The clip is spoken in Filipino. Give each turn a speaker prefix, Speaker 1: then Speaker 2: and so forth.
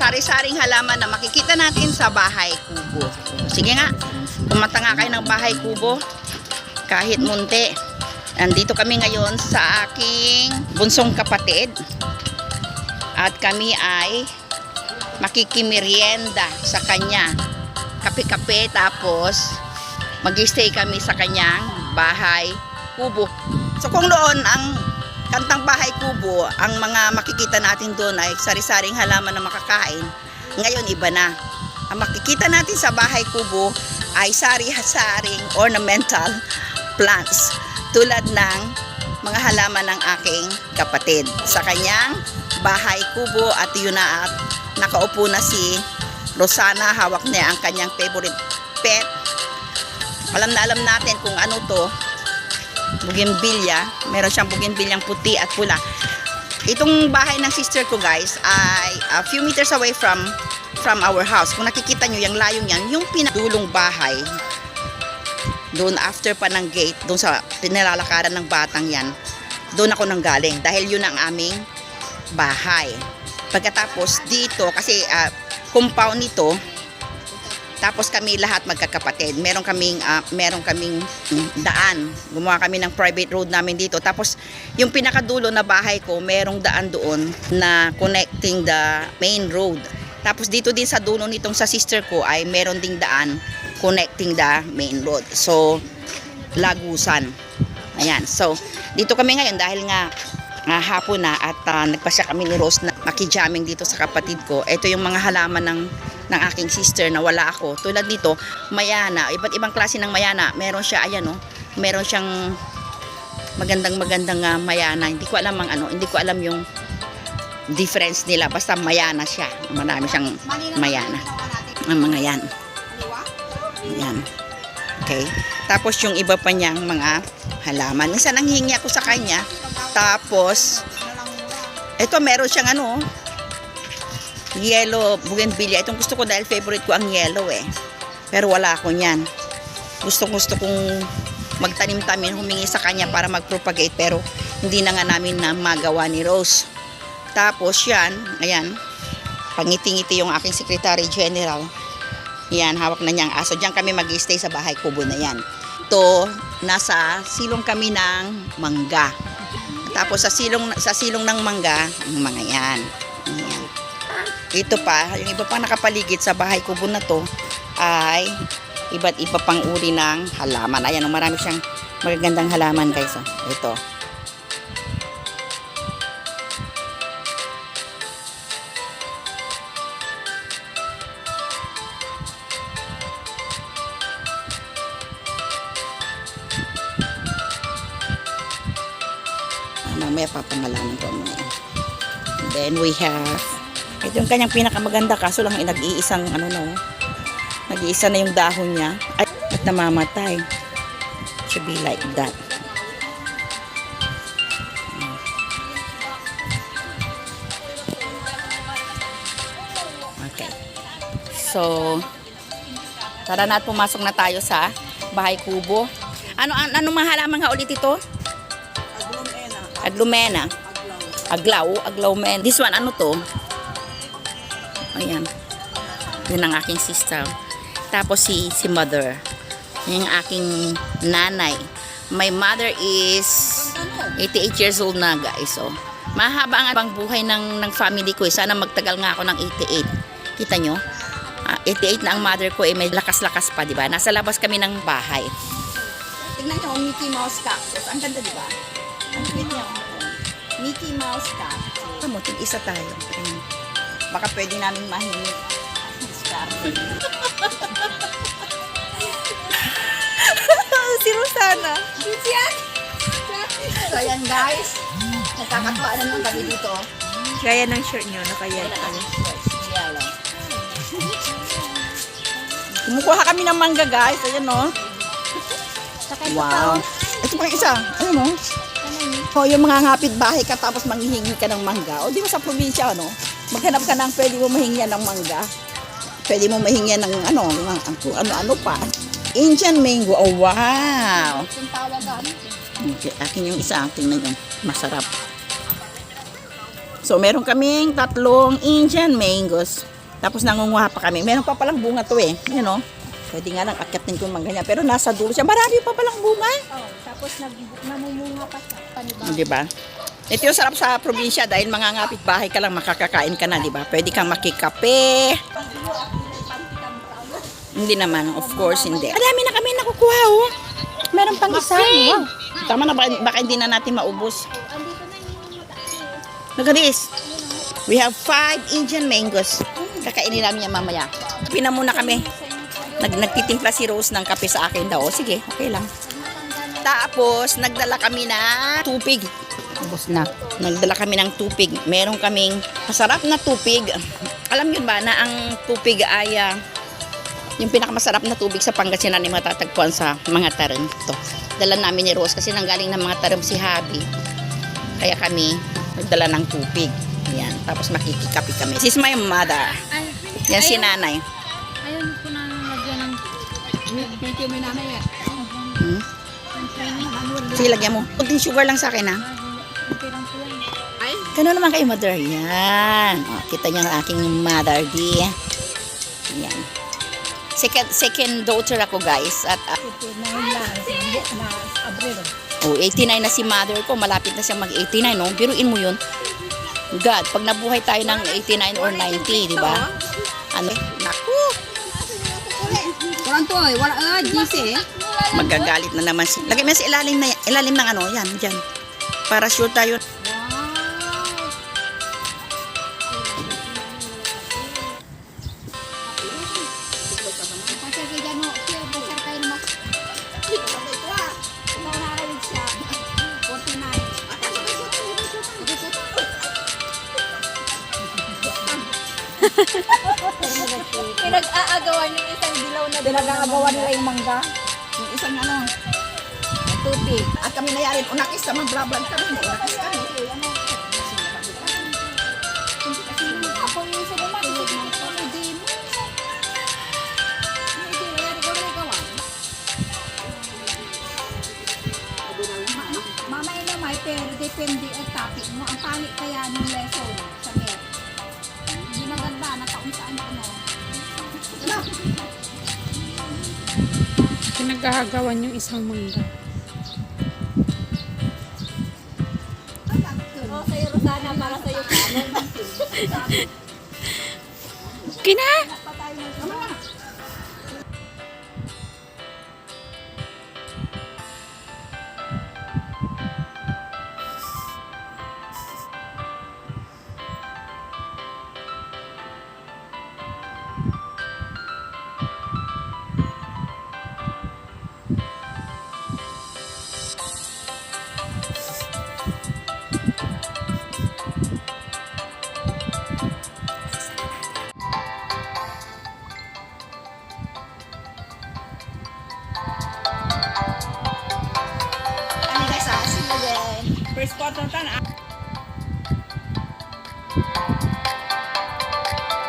Speaker 1: sari-saring halaman na makikita natin sa bahay kubo. Sige nga, pumunta nga kayo ng bahay kubo, kahit munti. Nandito kami ngayon sa aking bunsong kapatid. At kami ay makikimerienda sa kanya. Kape-kape, tapos mag-stay kami sa kanyang bahay kubo. So kung noon ang kantang bahay kubo, ang mga makikita natin doon ay sari-saring halaman na makakain, ngayon iba na. Ang makikita natin sa bahay kubo ay sari-saring ornamental plants tulad ng mga halaman ng aking kapatid sa kanyang bahay kubo. At yun na, at nakaupo na si Rosana, hawak niya ang kanyang favorite pet. Alam na alam natin kung ano to, bougainvillea. Meron siyang bougainvilleang puti at pula. Itong bahay ng sister ko, guys, ay a few meters away from our house. Kung nakikita nyo, yung layo niyan, yung pinadulong bahay, doon after pa ng gate, doon sa pinalalakaran ng batang yan, doon ako nanggaling dahil yun ang aming bahay. Pagkatapos dito, kasi compound nito, tapos kami lahat magkakapatid. Meron kaming daan. Gumawa kami ng private road namin dito. Tapos yung pinakadulo na bahay ko, merong daan doon na connecting the main road. Tapos dito din sa dulo nitong sa sister ko ay meron ding daan connecting the main road. So lagusan. Ayan. So dito kami ngayon dahil nga hapon na at nagpasya kami ni Rose na makijamming dito sa kapatid ko. Ito yung mga halaman ng aking sister na wala ako. Tulad nito, mayana, iba't ibang klase ng mayana. Meron siya, ayan oh, meron siyang magandang mayana. Hindi ko alam hindi ko alam yung difference nila. Basta mayana siya. Marami siyang mayana. Ang mga yan. Yan. Okay. Tapos yung iba pa niyang mga halaman. Minsan nanghihingi ako sa kanya. Tapos ito meron siyang yellow bougainvillea. Itong gusto ko dahil favorite ko ang yellow eh. Pero wala ako niyan. Gusto kong magtanim-tamin, humingi sa kanya para mag-propagate, pero hindi na nga namin na magawa ni Rose. Tapos yan, ayan, pangiti-ngiti yung aking Secretary General. Yan, hawak na niyang aso. Diyan kami mag-stay sa bahay kubo na yan. To, nasa silong kami ng mangga. Tapos sa silong ng mangga, ang mga yan. Ayan. Ito pa, yung iba pang nakapaligid sa bahay kubo na to ay iba't iba pang uri ng halaman. Ayan, marami siyang magagandang halaman, guys. Ito. Mamaya papangalanan ko muna yan. Then we have, ito yung kanyang pinakamaganda, kaso lang nag-iisang nag-iisa na yung dahon niya at namamatay. Should be like that. Okay. So tara na at pumasok na tayo sa bahay kubo. Anong mga halaman nga ulit ito? Aglomena. Aglawmen. This one, ano to? Ayan. Yun ang aking sister. Tapos si mother. Yung aking nanay. My mother is 88 years old na, guys. So, mahaba ang buhay ng family ko. Sana magtagal nga ako ng 88. Kita nyo? 88 na ang mother ko. May lakas-lakas pa, diba? Nasa labas kami ng bahay. Tingnan nyo, Mickey Mouse cactus. Ang ganda, diba? Ang cute niya. Mickey Mouse cactus. Tamo, tig-isa tayo. Baka pwede namin mahingi. Si Rosana. So, yan, guys. Nagkakatuwa na naman kami dito.
Speaker 2: Gaya ng shirt nyo, nakayat kami.
Speaker 1: Kumukuha kami ng mangga, guys. Ayan, no? Wow. Ito pang isa. Ayan, no? O, yung mga ngapit bahay ka tapos manghihingi ka ng mangga. O, di ba sa probinsya, ano? Maghanap ka ng pwede mo mahingian ng mangga. Pwede mo mahingian ng ano pa. Indian mango. Oh, wow. Okay, akin yung isa. Tingnan yung masarap. So, meron kaming 3 Indian mangoes. Tapos nangunguha pa kami. Meron pa palang bunga to eh. Yan o. Pwede nga lang akyatin ko mga ganyan. Pero nasa dulo siya. Marami pa palang bunga.
Speaker 2: Oh, tapos namumunga pa siya. Panibago.
Speaker 1: Di ba? Ito yung sarap sa probinsya dahil mga ngapit bahay ka lang makakakain ka na, di ba? Pwede kang makikape. Hindi naman, of course, hindi. Marami na kami nakukuha, oh. Meron pang isa. Wow. Tama na, baka hindi na natin maubos. Look at this. We have 5 Indian mangoes. Kakainin namin yan mamaya. Pina muna kami. Nagtitimpla si Rose ng kape sa akin daw. O, sige, okay lang. Tapos, nagdala kami na tubig. Ubos na. Nagdala kami ng tubig. Meron kaming masarap na tubig. Alam yun ba na ang tubig ay yung pinakamasarap na tubig sa Pangasinan ay matatagpuan sa mga tarim. Ito. Dala namin ni Rose kasi nanggaling ng mga tarim si Habi. Kaya kami nagdala ng tubig. Yan. Tapos makikikapi kami. This is my mother. Yan si nanay.
Speaker 2: Ayun ko na lagyan ng... Medyo may nanay eh.
Speaker 1: Sige, lagyan mo. Kunting sugar lang sa akin, ha?
Speaker 2: Ay?
Speaker 1: Gano'n naman kayo, mother. Yan. O, kita niyo ang aking mother, di. Yan. Second daughter ako, guys. At, 89 na si mother ko. Malapit na siya mag-89, no? Biruin mo yun. God, pag nabuhay tayo ng 89 or 90, di ba? Ano? Naku!
Speaker 2: Walang to eh. Wala GC eh.
Speaker 1: Magagalit na naman si... Lagay mo sa ilalim ng ano. Yan, dyan. Para sure tayo.
Speaker 2: Pinag-aagawan yung isang dilaw na pinag-aagawan nila yung mangga.
Speaker 1: Yung isang ano, tubig. At kami nayarin, unakis sa mga vlog kami. Unakis kami.
Speaker 2: Ako yung isa naman. Mamay na may pero depende ang topic mo. Ang pangit kaya ng lesson sa net. Hindi maganda na kung saan ano.
Speaker 3: Pinagkakagawan yung isang mangga.
Speaker 2: Oh, sa'yo Rosana, para sa'yo kanon.
Speaker 3: Kina!
Speaker 1: Kami guys, see you again. First quarter tan.